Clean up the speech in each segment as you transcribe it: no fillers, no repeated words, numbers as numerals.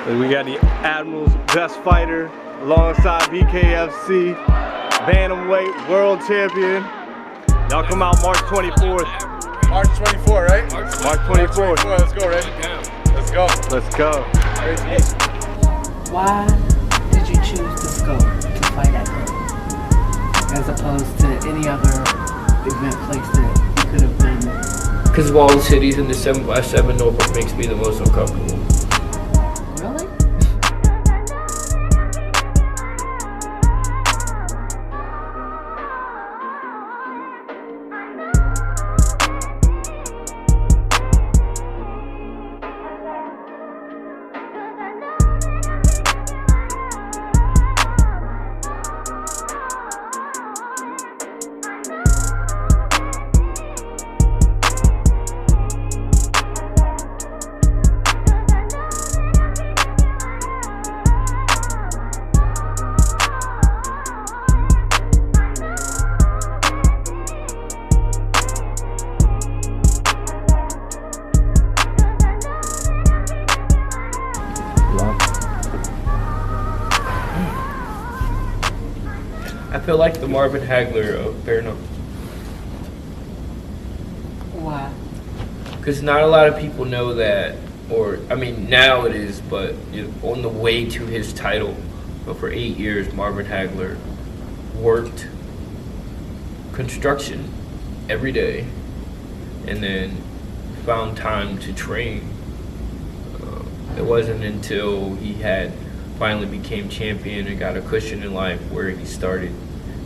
And we got the Admiral's best fighter alongside BKFC, Bantamweight World Champion. Y'all come out March 24th. March 24, right? March 24th. Let's go, Reggie. Let's go. Let's go. Great to meet you. Why did you choose this scope to fight at home as opposed to any other event place that you could have been? Because of all the cities in the 7x7, Norfolk makes me the most uncomfortable. Really? I feel like the Marvin Hagler of bare knuckle. Why? Because not a lot of people know that, or I mean now it is, but on the way to his title, but for 8 years Marvin Hagler worked construction every day and then found time to train. It wasn't until he had finally became champion and got a cushion in life where he started,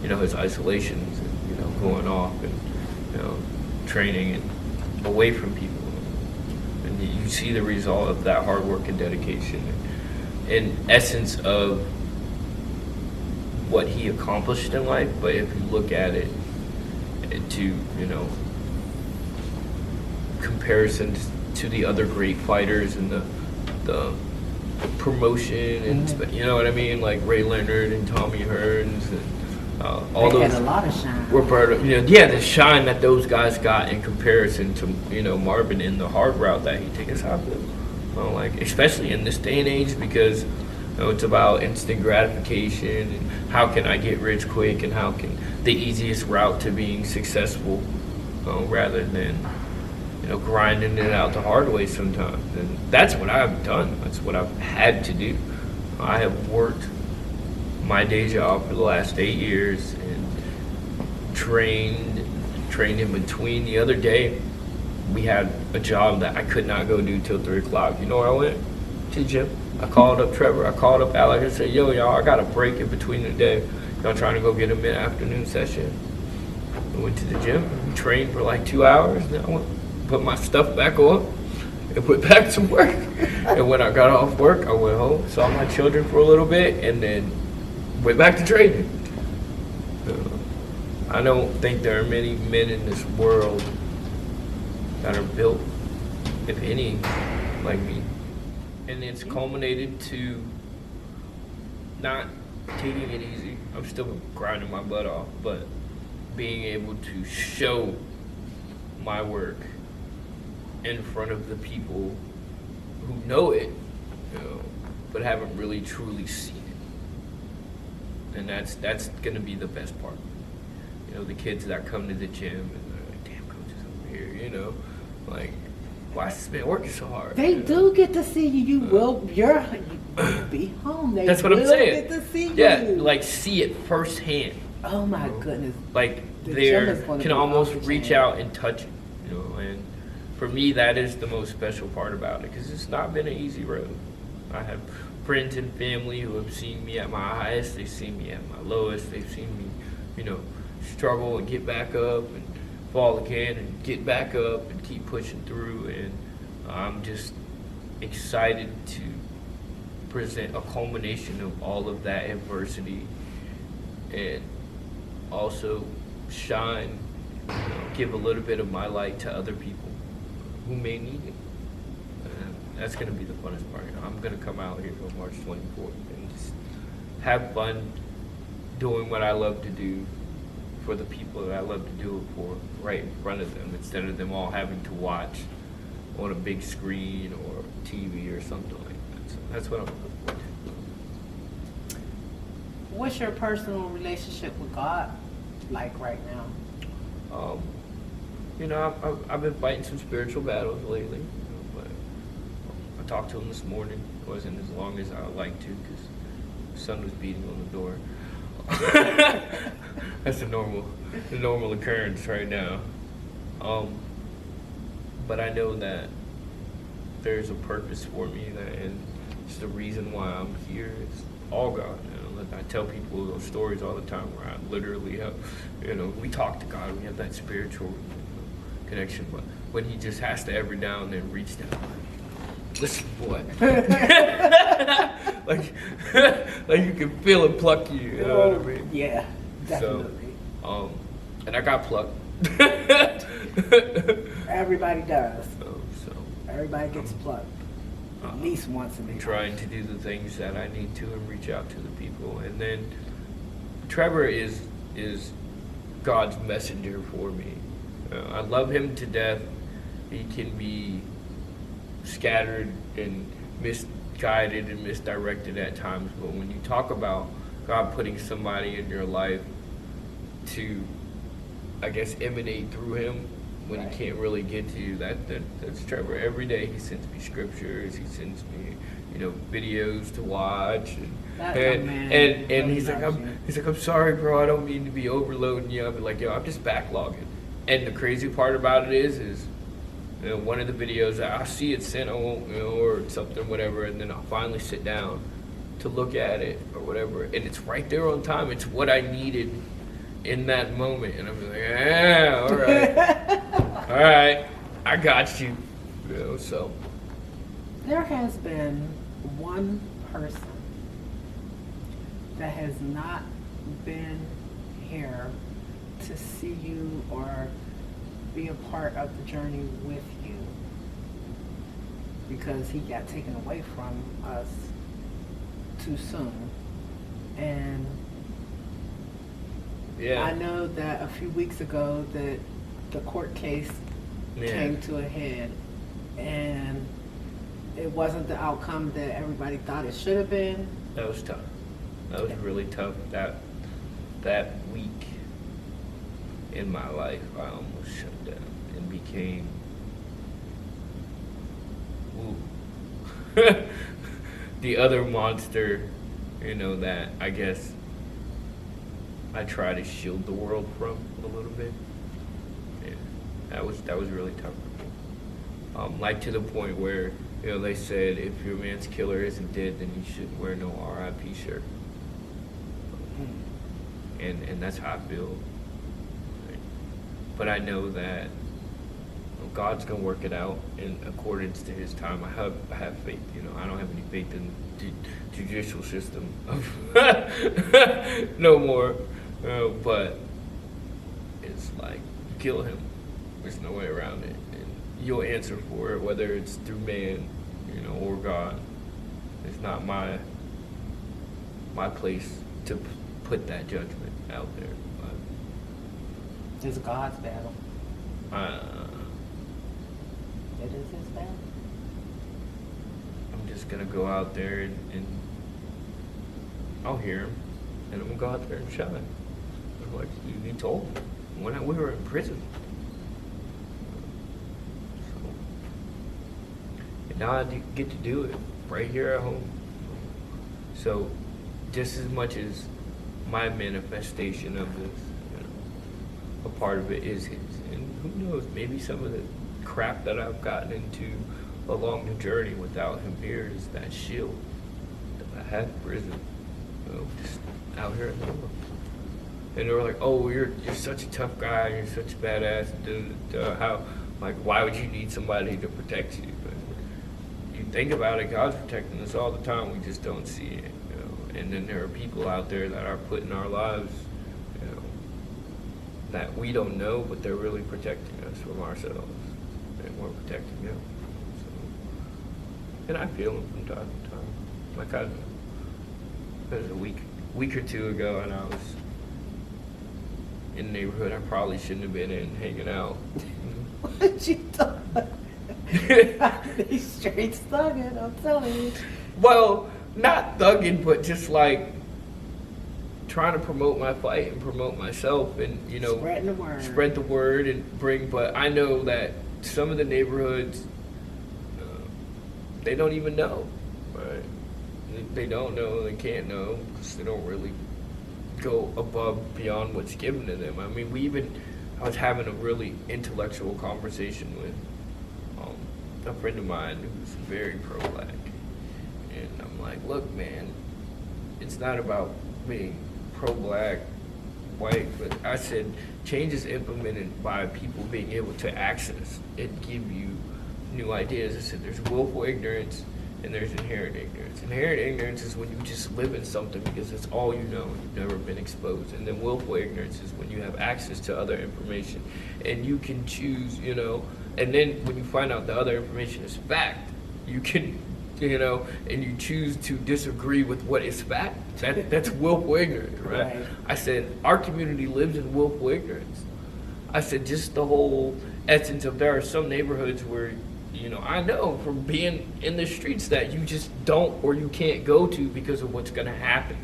his isolations and, going off and, training and away from people. And you see the result of that hard work and dedication in essence of what he accomplished in life. But if you look at it to, comparisons to the other great fighters and the promotion and you know what I mean, like Ray Leonard and Tommy Hearns and all they those had a lot of shine. were part of the shine that those guys got in comparison to Marvin in the hard route that he takes out of, like especially in this day and age, because it's about instant gratification and how can I get rich quick and how can the easiest route to being successful, rather than grinding it out the hard way sometimes. And that's what I've done. That's what I've had to do. I have worked my day job for the last 8 years and trained in between. The other day, we had a job that I could not go do till 3 o'clock. You know where I went? To the gym. I called up Trevor. I called up Alex. I said, yo, y'all, I got a break in between the day. Y'all trying to go get a mid-afternoon session? I went to the gym. We trained for like 2 hours. Then I went, put my stuff back on, and went back to work. And when I got off work, I went home, saw my children for a little bit, and then went back to training. I don't think there are many men in this world that are built, if any, like me. And it's culminated to not taking it easy. I'm still grinding my butt off, but being able to show my work in front of the people who know it, but haven't really truly seen it. And that's gonna be the best part. The kids that come to the gym and they're like, damn, coach is over here, like, why is this man working so hard? They do get to see you. You'll be home. They that's what I'm saying. Get to see you. Yeah, like see it firsthand. Oh my goodness. Like The they gym is gonna can be almost off the reach chain. out and touch it, and for me, that is the most special part about it, because it's not been an easy road. I have friends and family who have seen me at my highest, they've seen me at my lowest, they've seen me, struggle and get back up and fall again and get back up and keep pushing through. And I'm just excited to present a culmination of all of that adversity and also shine, give a little bit of my light to other people who may need it. And that's going to be the funnest part. I'm going to come out here on March 24th and just have fun doing what I love to do for the people that I love to do it for, right in front of them, instead of them all having to watch on a big screen or TV or something like that. So that's what I'm looking forward to. What's your personal relationship with God like right now? You know, I've been fighting some spiritual battles lately, you know, but I talked to him this morning. It wasn't as long as I would like to because the sun was beating on the door. That's a normal occurrence right now. But I know that there's a purpose for me, and it's the reason why I'm here. It's all God. You know, like I tell people those stories all the time where I literally have, you know, we talk to God, we have that spiritual connection, but when He just has to every now and then reach down, like, listen, boy, like you can feel it pluck you. You know what I mean? Yeah, definitely. So, and I got plucked. Everybody does. So Everybody gets plucked at least once in a I'm life. trying to do the things that I need to and reach out to the people. And then Trevor is God's messenger for me. I love him to death. He can be scattered and misguided and misdirected at times, but when you talk about God putting somebody in your life to, I guess, emanate through him when Right. he can't really get to you, that's Trevor. Every day he sends me scriptures, he sends me, you know, videos to watch, That young man and really he's like, loves you. I'm sorry, bro, I don't mean to be overloading you. I'll be like, yo, I'm just backlogging. And the crazy part about it is you know, one of the videos I see it sent, I won't, you know, or something, whatever, and then I'll finally sit down to look at it or whatever, and it's right there on time. It's what I needed in that moment, and I'm like, yeah, all right, I got you, you know. So There has been one person that has not been here to see you or be a part of the journey with you because he got taken away from us too soon. And yeah, I know that a few weeks ago that the court case came to a head, and it wasn't the outcome that everybody thought it should have been. that was tough. That was really tough. That week in my life, I almost shut down and became the other monster, you know, that I guess I try to shield the world from a little bit. Yeah, that was really tough for me. Like to the point where, you know, they said if your man's killer isn't dead, then you shouldn't wear no RIP shirt. And that's how I feel. But I know that God's gonna work it out in accordance to His time. I have faith. You know, I don't have any faith in the judicial system no more. But it's like, kill him. There's no way around it, and you'll answer for it, whether it's through man, you know, or God. It's not my place to put that judgment out there. But It's God's battle. It is His battle. I'm just gonna go out there and I'll hear him, and I'm gonna go out there and shine. I'm like you told me when we were in prison. So, and now I get to do it right here at home. So, just as much as my manifestation of this, you know, a part of it is his, and who knows, maybe some of the crap that I've gotten into along the journey without him here is that shield that I had in prison, you know, just out here in the world. And they were like, "Oh, you're such a tough guy. You're such a badass. How, like, why would you need somebody to protect you?" But you think about it, God's protecting us all the time. We just don't see it, you know. And then there are people out there that are put in our lives, you know, that we don't know, but they're really protecting us from ourselves, and we're protecting them. So, and I feel them from time to time. Like it was a week or two ago, and I was in the neighborhood I probably shouldn't have been in, hanging out. What you thought? These straight stuck it, I'm telling you. Well, not thugging, but just like trying to promote my fight and promote myself, and Spreading the word. spread the word and bring. But I know that some of the neighborhoods, they don't even know, right? They don't know, they can't know, because they don't really go above beyond what's given to them. I mean, I was having a really intellectual conversation with a friend of mine who's very pro-black, and I'm like, look, man, it's not about being pro-black, white, but I said change is implemented by people being able to access and give you new ideas. I said there's willful ignorance and there's inherent ignorance. Inherent ignorance is when you just live in something because it's all you know and you've never been exposed. And then willful ignorance is when you have access to other information and you can choose, and then when you find out the other information is fact, you can, and you choose to disagree with what is fact. That's willful ignorance, right? I said our community lives in willful ignorance. I said just the whole essence of there are some neighborhoods where I know from being in the streets that you just don't or you can't go to because of what's going to happen.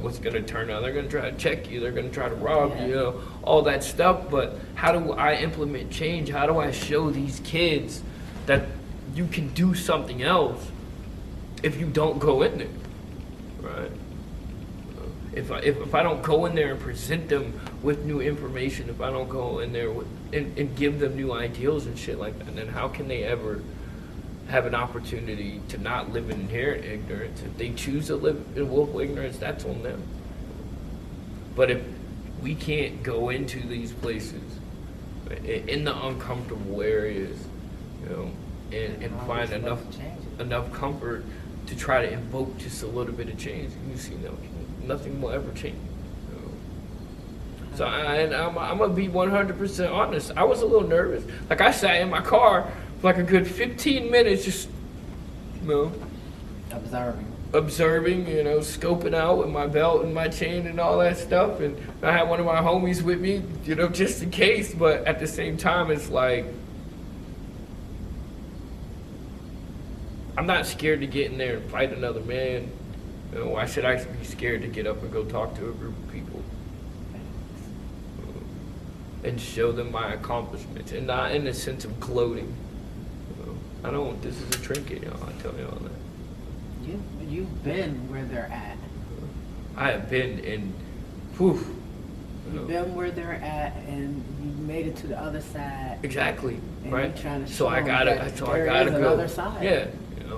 What's going to turn out. They're going to try to check you. They're going to try to rob you, all that stuff. But how do I implement change? How do I show these kids that you can do something else if you don't go in there, right? If I don't go in there and present them with new information, if I don't go in there and give them new ideals and shit like that, then how can they ever have an opportunity to not live in inherent ignorance? If they choose to live in willful ignorance, that's on them. But if we can't go into these places in the uncomfortable areas, and find enough comfort to try to invoke just a little bit of change, you see, nothing will ever change. So I'm gonna be 100% honest. I was a little nervous. Like I sat in my car for like a good 15 minutes, just observing, scoping out with my belt and my chain and all that stuff. And I had one of my homies with me, just in case. But at the same time, it's like I'm not scared to get in there and fight another man. Why should I be scared to get up and go talk to a group of people and show them my accomplishments, and not in the sense of gloating? I don't. This is a trinket, I tell you all that. You've been where they're at. I have been in. You've been where they're at, and you made it to the other side. Exactly. And right. You're trying to so I gotta go. Another side. Yeah.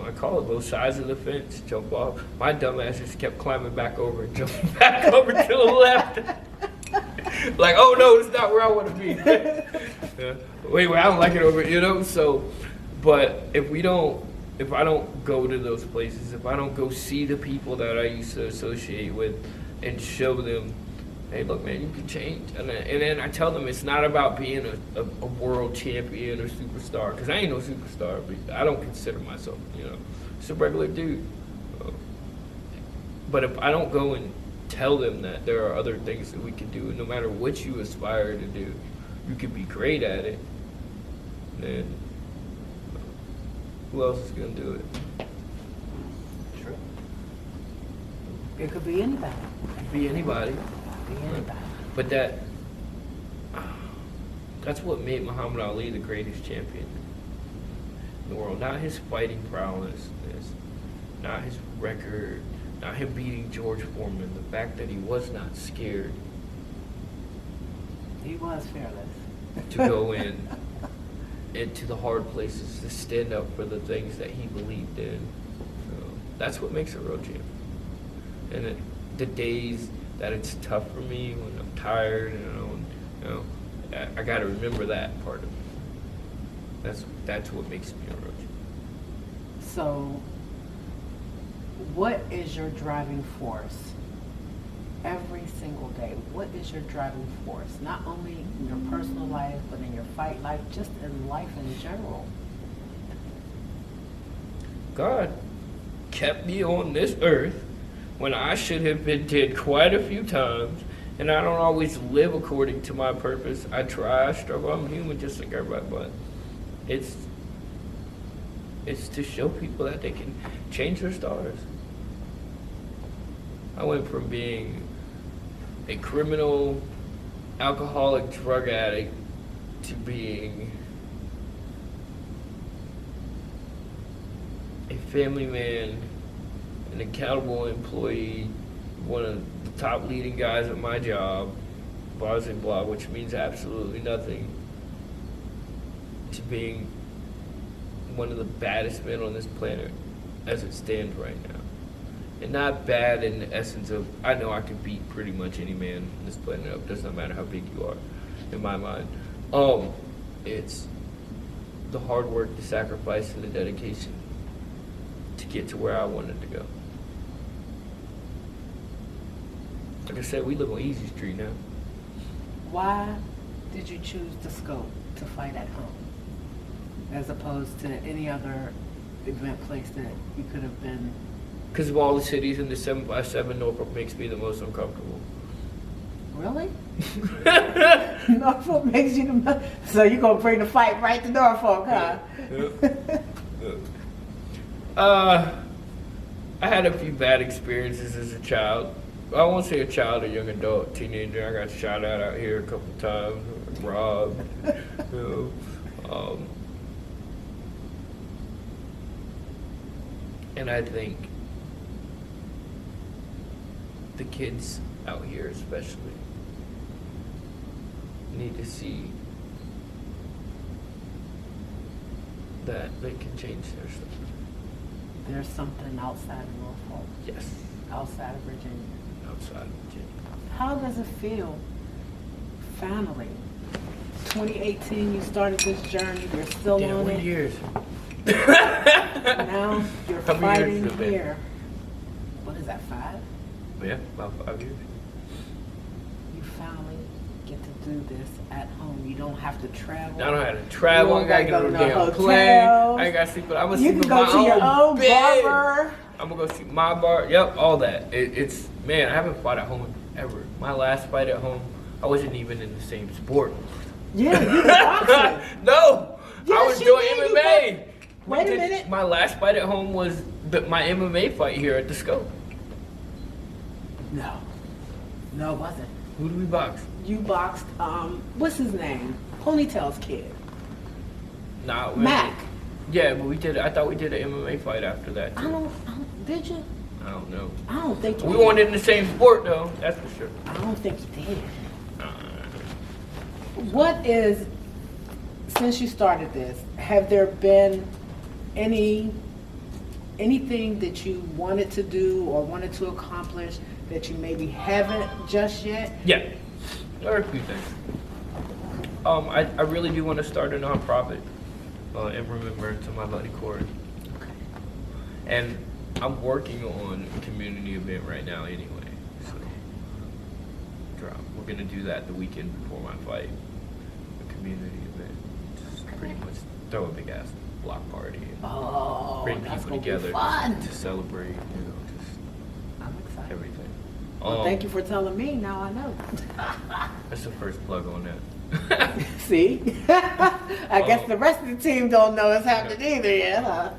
I call it both sides of the fence, jump off. My dumb ass just kept climbing back over and jumping back over to the left. Like, oh no, it's not where I want to be. Wait, I don't like it over, so, but if I don't go to those places, if I don't go see the people that I used to associate with and show them, hey, look, man, you can change. And then I tell them it's not about being a world champion or superstar, because I ain't no superstar, but I don't consider myself, just a regular dude. But if I don't go and tell them that there are other things that we can do, and no matter what you aspire to do, you can be great at it, then who else is going to do it? True. It could be anybody. It could be anybody. But that's what made Muhammad Ali the greatest champion in the world. Not his fighting prowess, not his record, not him beating George Foreman. The fact that he was not scared. He was fearless. To go into the hard places, to stand up for the things that he believed in. That's what makes a real champion. And the days that it's tough for me, when I'm tired, I got to remember that part of it. That's what makes me a real champion. So, what is your driving force every single day? What is your driving force? Not only in your personal life, but in your fight life, just in life in general. God kept me on this earth when I should have been dead quite a few times, and I don't always live according to my purpose. I try, I struggle, I'm human just like everybody, but It's to show people that they can change their stars. I went from being a criminal, alcoholic, drug addict to being a family man, an accountable employee, one of the top leading guys at my job, blah, blah, blah, which means absolutely nothing, to being one of the baddest men on this planet as it stands right now. And not bad in the essence of, I know I can beat pretty much any man on this planet up. Does not matter how big you are, in my mind. It's the hard work, the sacrifice, and the dedication to get to where I wanted to go. Like I said, we live on Easy Street now. Why did you choose the scope to fight at home, as opposed to any other event place that you could have been? Because of all the cities in the 7x7, Norfolk makes me the most uncomfortable. Really? Norfolk makes you the most. So you're going to bring the fight right to Norfolk, huh? I had a few bad experiences as a child. I won't say a child, a young adult, teenager. I got shot at out here a couple times, robbed, and I think the kids out here especially need to see that they can change their stuff. There's something outside of Norfolk, Yes, outside of Virginia. outside of Virginia. How does it feel, family? 2018, you started this journey. You're still Damn, on what it. years? Now you're How many years fighting has it been? here. What is that, 5? Yeah, about 5 years. You finally get to do this at home. You don't have to travel. I don't have to travel. You I gotta don't go to gotta the go to damn no plane. hotels. I ain't gotta sleep. I'm gonna You sleep can in go my to your own bed. barber. I'm gonna go see my bar. Yep, all that. It's man. I haven't fought at home ever. My last fight at home, I wasn't even in the same sport. Yeah, you were boxing. No, I Yes, was you doing did. You MMA. Wait a minute. My last fight at home was my MMA fight here at the Scope. No, it wasn't. Who do we box? You boxed, what's his name? Ponytail's kid. Nah, Mac. Yeah, but we did. I thought we did an MMA fight after that. I Too. don't, did you? I don't know. I don't think you We did. weren't in the same sport though. That's for sure. I don't think you did. What is, since you started this, have there been anything that you wanted to do or wanted to accomplish that you maybe haven't just yet? Yeah, there are a few things. I really do want to start a nonprofit in remembrance of my buddy Corey. Okay. And I'm working on a community event right now anyway. So we're gonna do that the weekend before my fight. A community event. Just pretty much throw a big ass block party and Oh, bring that's people gonna together be fun. to celebrate, just I'm excited. everything. Well, thank you for telling me. Now I know. That's the first plug on that. See? I guess the rest of the team don't know it's happening either yet, huh?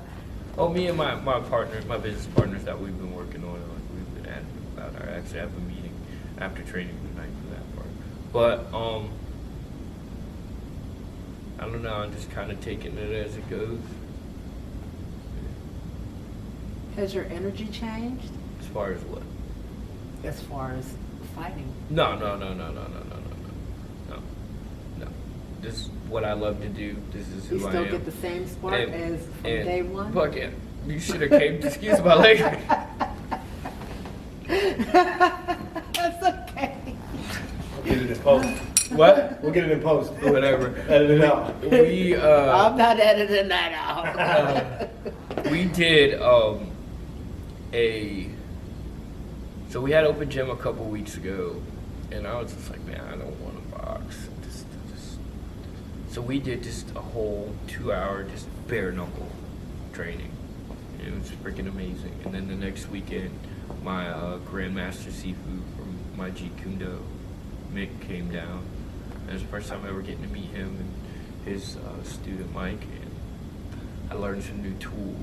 Oh, me and my partner, my business partners that we've been working on, we've been at about. I actually have a meeting after training tonight for that part. But I don't know. I'm just kind of taking it as it goes. Has your energy changed As far as what? as far as fighting? No. This is what I love to do. This is who You I still am. get the same spark And- as from and day one? Fuck yeah. You should have came. Excuse my language. That's okay. We'll get it in post. What? We'll get it in post. Whatever. Edit it out. We I'm not editing that out. we did so we had open gym a couple weeks ago, and I was just like, man, I don't want to box. So we did just a whole 2-hour just bare knuckle training. It was freaking amazing. And then the next weekend, my Grandmaster Seafood from my Jeet Kune Do, Mick, came down. It was the first time ever getting to meet him and his student Mike. And I learned some new tools.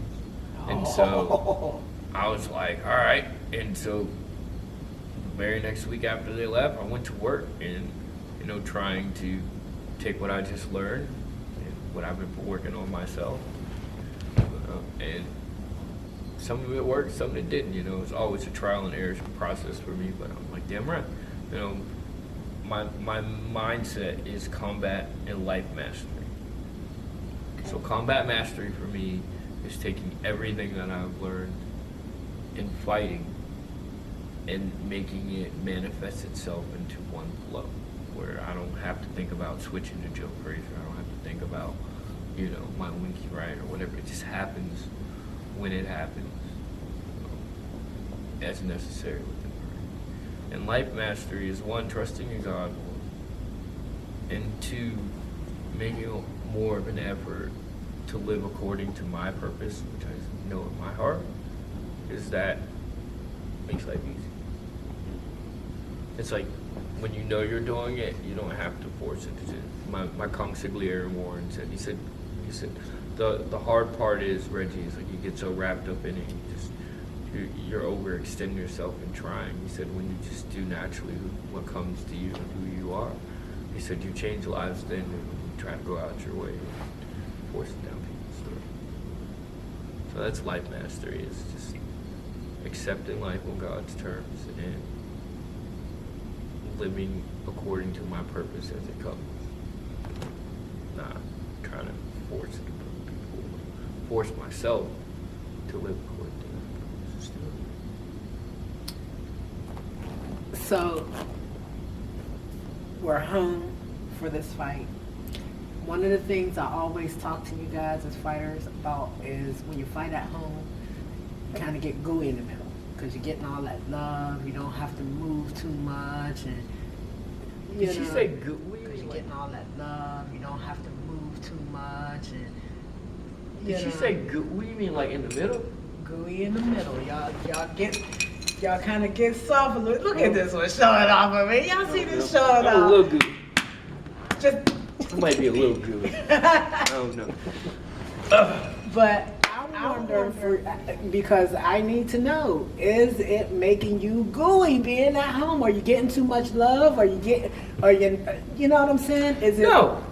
And so I was like, all right. And so the very next week after they left, I went to work and, you know, trying to take what I just learned and what I've been working on myself. And some of it worked, some of it didn't. You know, it's always a trial and error process for me, but I'm like, damn right. You know, my mindset is combat and life mastery. So combat mastery for me is taking everything that I've learned in fighting and making it manifest itself into one flow, where I don't have to think about switching to Joe Frazier. I don't have to think about, you know, my winky right or whatever. It just happens when it happens, as necessary within the ring. And life mastery is one, trusting in God, and two, making more of an effort to live according to my purpose, which I know in my heart is that makes life easy. It's like when you know you're doing it, you don't have to force it. My consigliere Warren said, he said the hard part is, Reggie, is like you get so wrapped up in it, you're overextending yourself in trying. He said when you just do naturally what comes to you and who you are, he said you change lives then, and you try to go out your way and force it down people's throat. So that's life mastery, is just accepting life on God's terms and living according to my purpose as it comes. Not trying to force it upon people, force myself to live according to that purpose. So we're home for this fight. One of the things I always talk to you guys as fighters about is when you fight at home, you kind of get gooey in the middle because you're getting all that love. You don't have to move too much, and Did she say gooey? because you're getting all that love. You don't have to move too much, and Did she say gooey? What do you mean, like in the middle? gooey in the middle. Y'all kind of get soft a little. Look at this one showing off of me. Y'all see this showing I'm a off? little gooey. Just. It might be a little gooey. I don't know. But I wonder, because I need to know, is it making you gooey being at home? Are you getting too much love? Are you you know what I'm saying? Is it? No.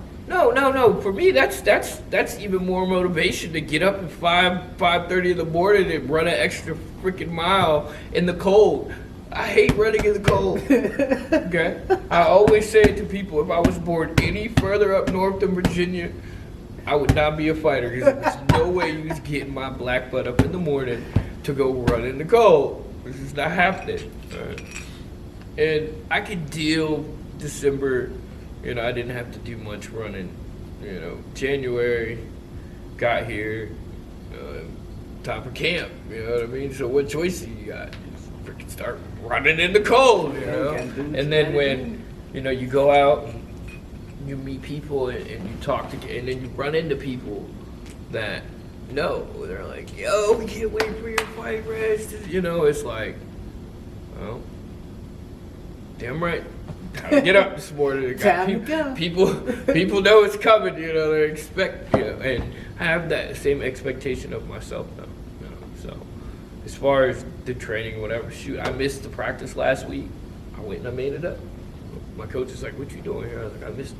For me, that's even more motivation to get up at 5:30 in the morning and run an extra freaking mile in the cold. I hate running in the cold. Okay? I always say it to people, if I was born any further up north than Virginia, I would not be a fighter, because there's no way you was getting my black butt up in the morning to go run in the cold. This is not happening. Right? And I could deal December, you know, I didn't have to do much running. You know, January, got here, top of camp, you know what I mean? So what choice do you got? You freaking start running in the cold, you know? And then when, you know, you go out and you meet people and you talk to, and then you run into people that know, they're like, yo, we can't wait for your fight, Reg. You know, it's like, well, damn right. Time to get up this morning. Time to go. People know it's coming, you know, they expect, you know, and I have that same expectation of myself now, you know, so as far as the training, whatever, shoot, I missed the practice last week. I went and I made it up. My coach is like, what you doing here? I was like, I missed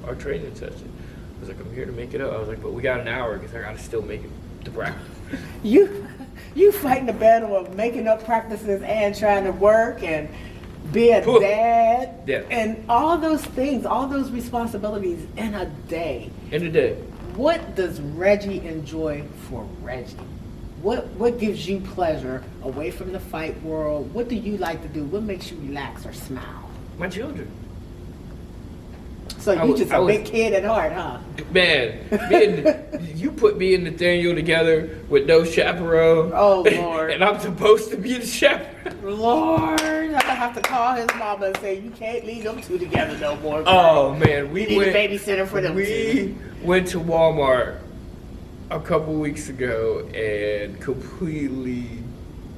our training session. I was like, I'm here to make it up. I was like, but we got an hour because I got to still make it to practice. You fighting the battle of making up practices and trying to work and be a dad, yeah, and all those things, all those responsibilities in a day. In a day. What does Reggie enjoy for Reggie? What gives you pleasure away from the fight world? What do you like to do? What makes you relax or smile? My children. So you just a big kid at heart, huh? Man, you put me and Nathaniel together with no chaperone. Oh, Lord. And I'm supposed to be the chaperone. Lord, I'm gonna have to call his mama and say, you can't leave them two together no more. Oh, man. We need a babysitter for them two. We went to Walmart a couple weeks ago and completely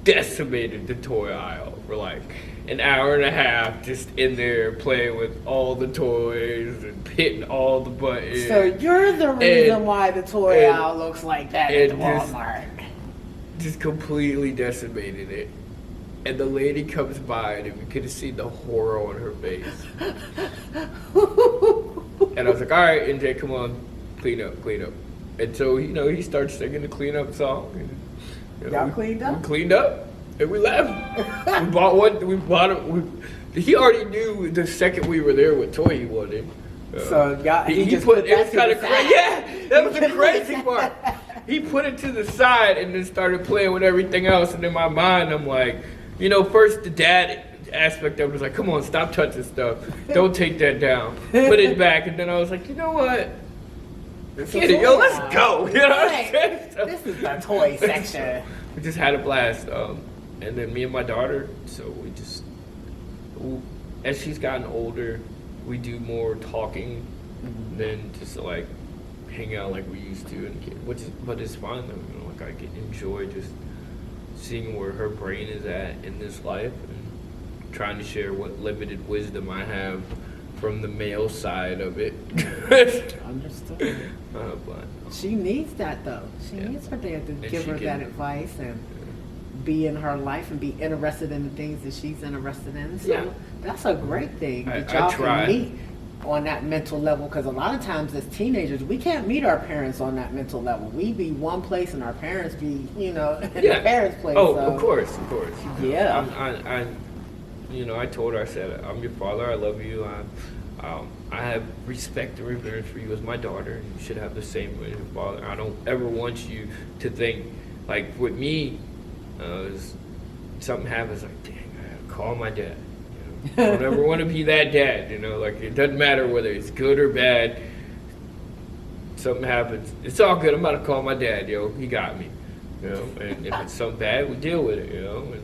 decimated the toy aisle. We're like, an hour and a half just in there playing with all the toys and hitting all the buttons. So you're the reason why the toy aisle looks like that at the and Walmart. just completely decimated it. And the lady comes by, and we could have seen the horror on her face. And I was like, all right, NJ, come on, clean up. And so, he starts singing the cleanup song. And, Y'all cleaned up? We cleaned up, and we left. We bought him. He already knew the second we were there what toy he wanted. So y'all, He just put it that was to kind the of side. crazy. Yeah, that was the crazy part. He put it to the side and then started playing with everything else. And in my mind, I'm like, first the dad aspect of it was like, come on, stop touching stuff. Don't take that down. Put it back. And then I was like, you know what? Get it, yo, let's go. You know what I'm saying? So This is the toy section. we just had a blast. And then me and my daughter, so as she's gotten older, we do more talking than just like hang out like we used to, but it's fun though. Like I enjoy just seeing where her brain is at in this life and trying to share what limited wisdom I have from the male side of it. Understood. But She needs that though. She needs her dad to give her that advice and be in her life and be interested in the things that she's interested in. So that's a great thing that y'all can meet on that mental level, because a lot of times as teenagers we can't meet our parents on that mental level. We be one place and our parents be, in the parents' place. Oh, so. of course. Yeah. I told her, I said, I'm your father, I love you, I have respect and reverence for you as my daughter, and you should have the same with your father. I don't ever want you to think, like with me, something happens, like, dang, I gotta call my dad. I don't ever want to be that dad, like it doesn't matter whether it's good or bad. Something happens, it's all good, I'm about to call my dad, he got me. And if it's something bad, we deal with it, and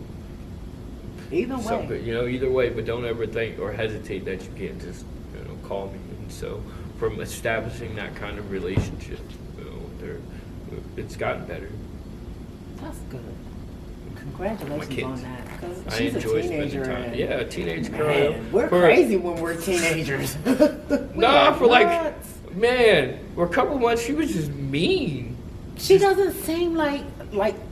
Either way. good, either way, but don't ever think or hesitate that you can't just, call me. And so from establishing that kind of relationship, it's gotten better. That's good. Congratulations on that. Because I she's a enjoy teenager. spending time. And, Yeah, a teenage girl. man, we're crazy when we're teenagers. Nah, for nuts. for a couple months, she was just mean. She doesn't seem like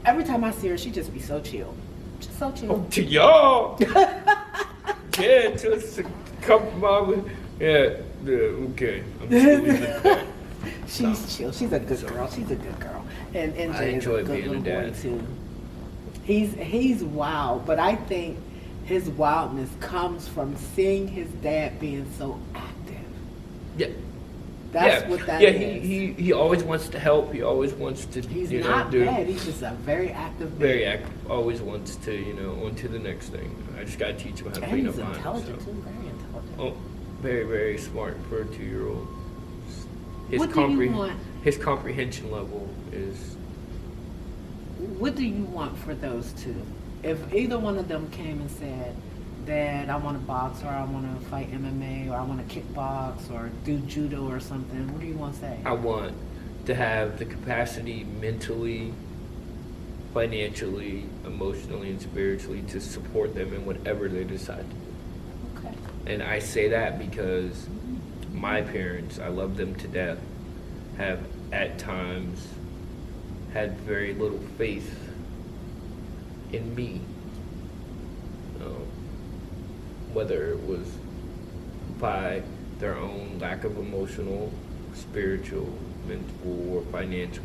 every time I see her, she just be so chill. Just so chill. Oh, to y'all. Yeah, just a couple months. Yeah, okay. I'm just gonna leave it at that. She's chill. She's a good girl. She's a good girl. And NJ I enjoy is a good being a little boy dad. too. He's wild, but I think his wildness comes from seeing his dad being so active. Yeah. That's what that yeah, is. he always wants to help. He always wants to, He's do. not bad. He's just a very active man. Very active. Always wants to, on to the next thing. I just gotta teach him how to And clean he's up behind intelligent himself. too. Very intelligent. Oh, very, very smart for a 2-year-old. What do you want? His comprehension level is. What do you want for those two? If either one of them came and said, Dad, I want to box, or I want to fight MMA, or I want to kickbox, or do judo or something, what do you want to say? I want to have the capacity mentally, financially, emotionally, and spiritually to support them in whatever they decide to do. Okay. And I say that because my parents, I love them to death, have at times had very little faith in me. Whether it was by their own lack of emotional, spiritual, mental, or financial,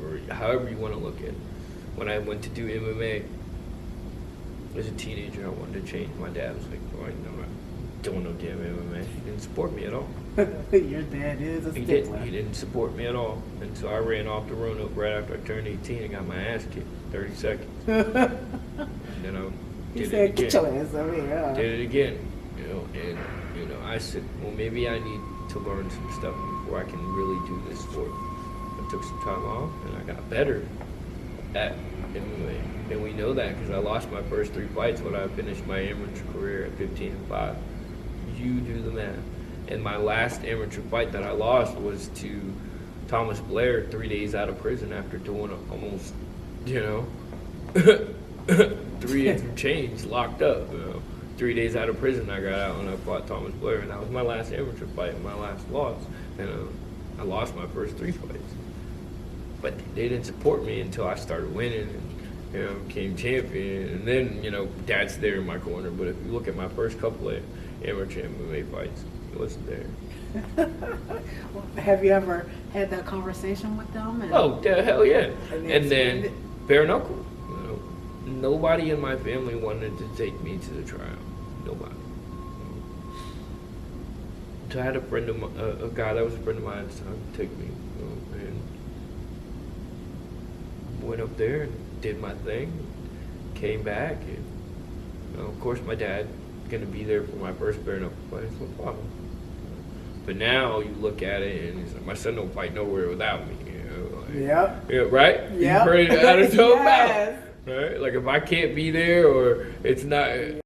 or however you want to look at it. When I went to do MMA, as a teenager, I wanted to change. My dad was like, "Oh, I don't know damn MMA." He didn't support me at all. Your dad is a He stickler. didn't support me at all. And so I ran off the Roanoke right after I turned 18 and got my ass kicked 30 seconds. And then I He did it said, again. "Get your ass over here." Huh? Did it again, and I said, well, maybe I need to learn some stuff before I can really do this sport. I took some time off, and I got better at MMA. And we know that because I lost my first 3 fights when I finished my amateur career at 15-5. You do the math. And my last amateur fight that I lost was to Thomas Blair 3 days out of prison after doing almost, 3 and some change locked up. 3 days out of prison, I got out and I fought Thomas Blair, and that was my last amateur fight, my last loss, and I lost my first 3 fights. But they didn't support me until I started winning and, you know, became champion, and then, you know, Dad's there in my corner. But if you look at my first couple of amateur MMA fights, he wasn't there. Have you ever had that conversation with them? And, Oh, hell yeah. And then explained bare knuckle. You know, nobody in my family wanted to take me to the trial. Nobody. So I had a friend of a guy that was a friend of mine at the time take me, you know, and went up there and did my thing, came back, and, you know, of course my dad gonna be there for my first bare knuckle fight, it's no problem. But now you look at it and it's like, my son don't fight nowhere without me, you know. Like, Yep. yeah, right? Yep. You heard it out of his own mouth. Yes. Right? Like if I can't be there or it's not. And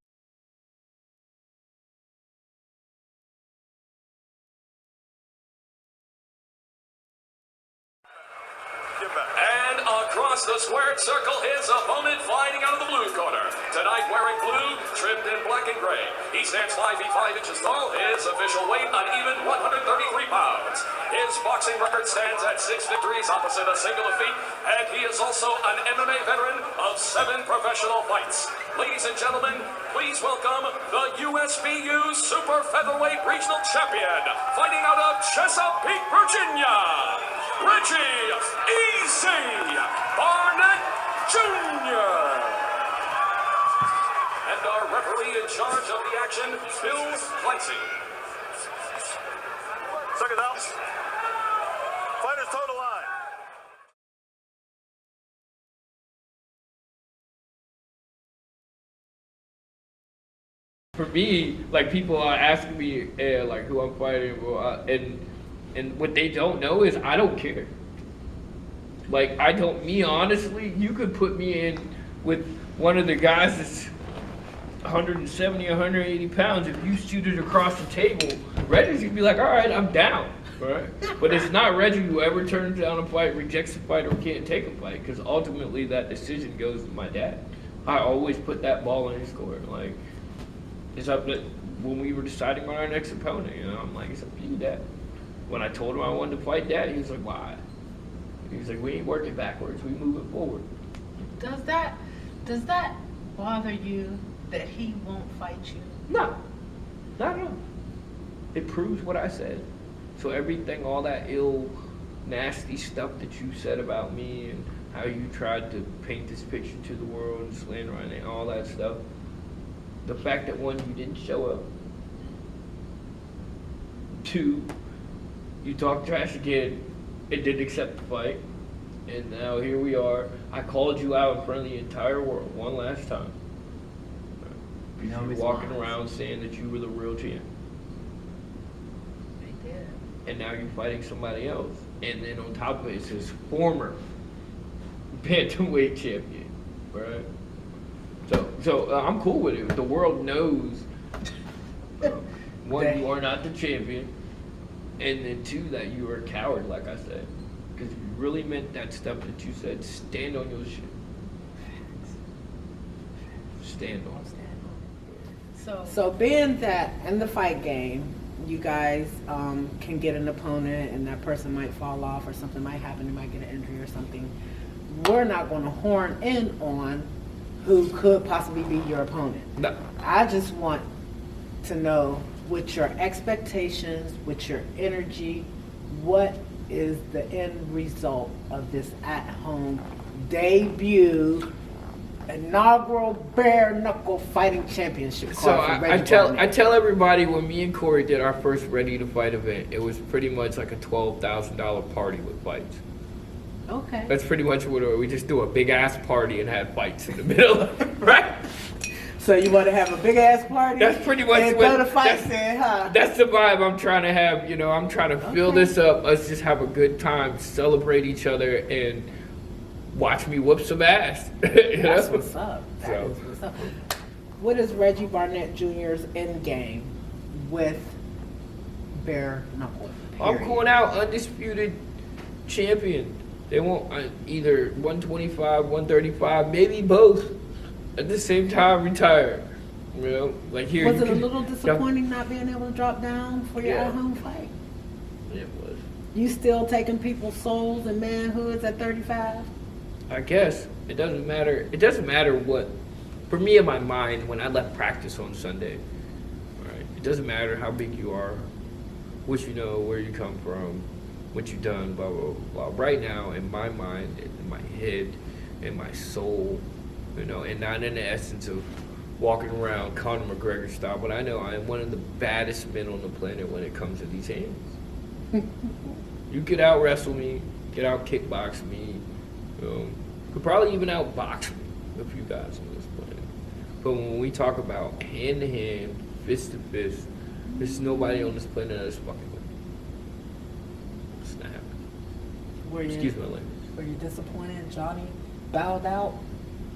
across the squared circle, his opponent fighting out of the blue corner. Tonight wearing blue, trimmed in black and gray. He stands 5 feet 5 inches tall. His official weight, an even 133 pounds. His boxing record stands at 6 victories opposite a single defeat. And he is also an MMA veteran of 7 professional fights. Ladies and gentlemen, please welcome the USBU Super Featherweight Regional Champion, fighting out of Chesapeake, Virginia, Reggie E.C. Barnettjr. And our referee in charge of the action, Bill Clancy. Second out. Fighters total line. For me, like people are asking me, like who I'm fighting, and what they don't know is I don't care. Like me honestly, you could put me in with one of the guys that's 170, 180 pounds. If you shoot it across the table, Reggie's gonna be like, all right, I'm down, right? But it's not Reggie who ever turns down a fight, rejects a fight, or can't take a fight, because ultimately that decision goes to my dad. I always put that ball in his court. Like, it's up to, when we were deciding on our next opponent, you know, I'm like, it's up to you, Dad. When I told him I wanted to fight Dad, he was like, why? He was like, we ain't working backwards, we moving forward. Does that bother you that he won't fight you? No, not at all. It proves what I said. So everything, all that ill, nasty stuff that you said about me and how you tried to paint this picture to the world and slander my name, all that stuff. The fact that 1, you didn't show up. 2, you talked trash again and didn't accept the fight. And now here we are. I called you out in front of the entire world one last time. You were walking around saying that you were the real champ. They did. And now you're fighting somebody else. And then on top of it, it says former bantamweight champion, right? So I'm cool with it. The world knows, 1, you are not the champion, and then 2, that you are a coward, like I said. Because if you really meant that stuff that you said, stand on your shit. Stand on it. So being that in the fight game, you guys can get an opponent and that person might fall off or something might happen, you might get an injury or something. We're not going to horn in on who could possibly be your opponent. No. I just want to know, with your expectations, with your energy, what is the end result of this at-home debut inaugural bare knuckle fighting championship card So for I Reggie tell Barnett? everybody, when me and Corey did our first Ready to Fight event, it was pretty much like a $12,000 party with fights. Okay. That's pretty much what we just do, a big ass party and had fights in the middle of it, right? So you want to have a big ass party? That's pretty much and what throw the fights in, huh? That's the vibe I'm trying to have. You know, I'm trying to fill Okay. this up. Let's just have a good time, celebrate each other, and watch me whoop some ass. You know? That's what's up. That So- is what's up. What is Reggie Barnett Jr.'s end game with bare knuckle? I'm period? going out undisputed champion. They want either 125, 135, maybe both at the same time retire. You know, like here. Was it a little disappointing not being able to drop down for your Yeah. at-home fight? It was. You still taking people's souls and manhoods at 35? I guess it doesn't matter. It doesn't matter what. For me, in my mind, when I left practice on Sunday, right? It doesn't matter how big you are, what you know, where you come from, what you've done, blah blah blah. Right now, in my mind, in my head, in my soul, you know, and not in the essence of walking around Conor McGregor style, but I know I am one of the baddest men on the planet when it comes to these hands. You could out wrestle me, could out kickbox me, could probably even outbox me, a few guys on this planet. But when we talk about hand to hand, fist to fist, there's nobody on this planet that's fucking with me. It's not happening. Excuse my language. Were you disappointed Johnny bowed out?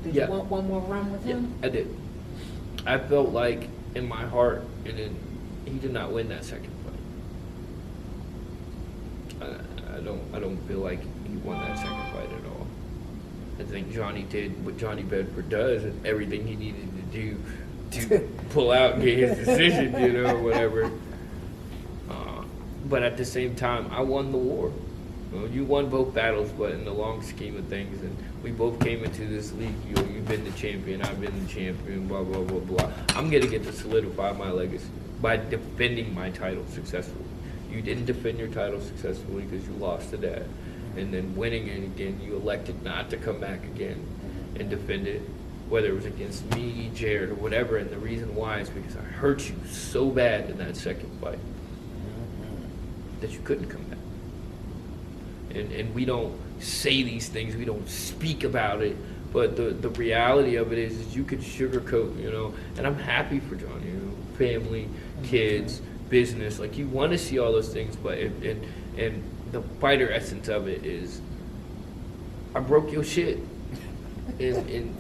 Did Yeah. you want one more run with him? I did. I felt like in my heart, and then he did not win that second fight. I don't feel like he won that second fight at all. I think Johnny did what Johnny Bedford does, and everything he needed to do to pull out and get his decision, you know, whatever. But at the same time, I won the war. You won both battles, but in the long scheme of things, and we both came into this league. You've been the champion, I've been the champion, blah, blah, blah, blah. I'm going to get to solidify my legacy by defending my title successfully. You didn't defend your title successfully because you lost to Dad. And then winning it again, you elected not to come back again and defend it, whether it was against me, Jared, or whatever. And the reason why is because I hurt you so bad in that second fight that you couldn't come back. And we don't say these things, we don't speak about it, but the reality of it is you could sugarcoat, you know, and I'm happy for Johnny, you know, family, kids, business, like you want to see all those things, but and the fighter essence of it is I broke your shit and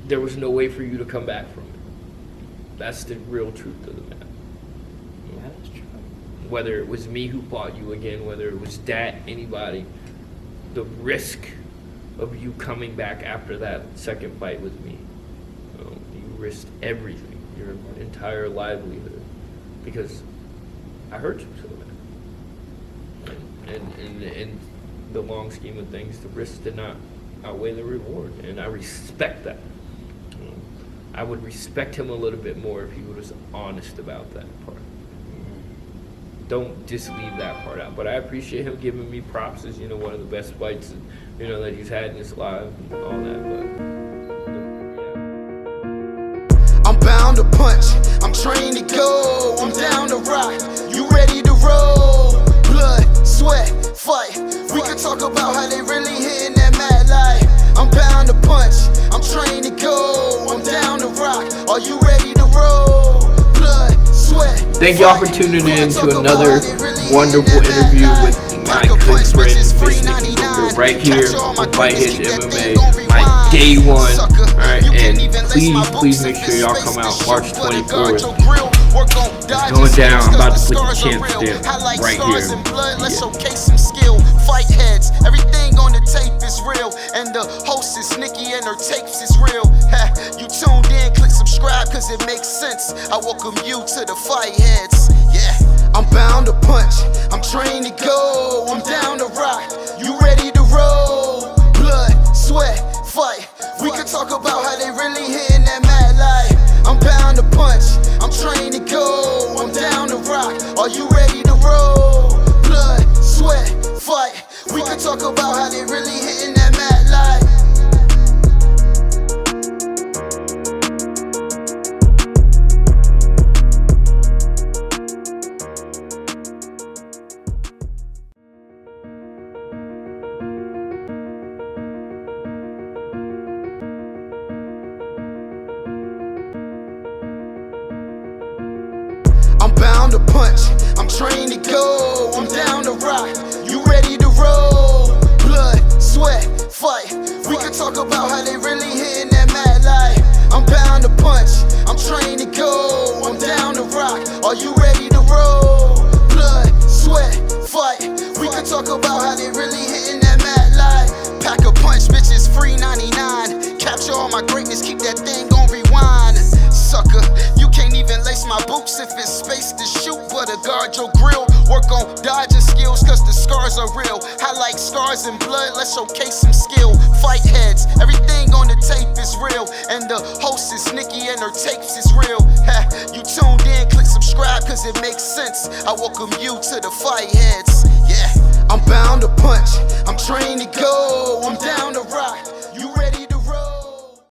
there was no way for you to come back from it. That's the real truth of the matter. That's true. Whether it was me who fought you again, whether it was Dad, anybody, the risk of you coming back after that second fight with me, you risked everything, your entire livelihood, because I hurt you so bad. And in the long scheme of things, the risk did not outweigh the reward, and I respect that. I would respect him a little bit more if he was honest about that part. Don't just leave that part out. But I appreciate him giving me props as, you know, one of the best fights, you know, that he's had in his life and all that. But I'm bound to punch, I'm trained to go, I'm down to rock, you ready to roll? Blood, sweat, fight. We can talk about how they really hitting that mad life. I'm bound to punch, I'm trained to go, I'm down to rock. Are you ready to roll? Blood, sweat. thank y'all for tuning in to another wonderful interview with my good friend, right here on Fightheads MMA, my day one. Alright, and please make sure y'all come out March 24th. It's going down. I'm about to put the champ stamp right here. Let's showcase some skill. Fight heads, everything on the tape is real, and the host is Nikki and her tapes is real. You tuned in, click subscribe cause it makes sense. I welcome you to the Fight Heads. Yeah, I'm bound to punch, I'm trained to go, I'm down to rock. You ready to roll? Blood, sweat, fight. We can talk about how they really hitting that mad life. I'm bound to punch, I'm trained to go, I'm down to rock. Are you ready to roll? Blood, sweat, fight. We can talk about how they really hitting that mad life. I'm bound to punch, I'm trained to go, I'm down to rock. You ready to roll? Blood, sweat, fight. We can talk about how they really hitting that mad life. I'm bound to punch, I'm trained to go, I'm down to rock. Are you ready to roll? Blood, sweat, fight. We can talk about how they really hitting that mad life. Pack a punch, bitches, free 99. Capture all my greatness, keep that thing on rewind. your grill. Work on dodging skills, cause the scars are real. Highlight scars and blood, let's showcase some skill. Fight heads, everything on the tape is real. And the hostess, Nikki, and her tapes is real. Ha, you tuned in, click subscribe, cause it makes sense. I welcome you to the fight heads. Yeah, I'm bound to punch, I'm trained to go.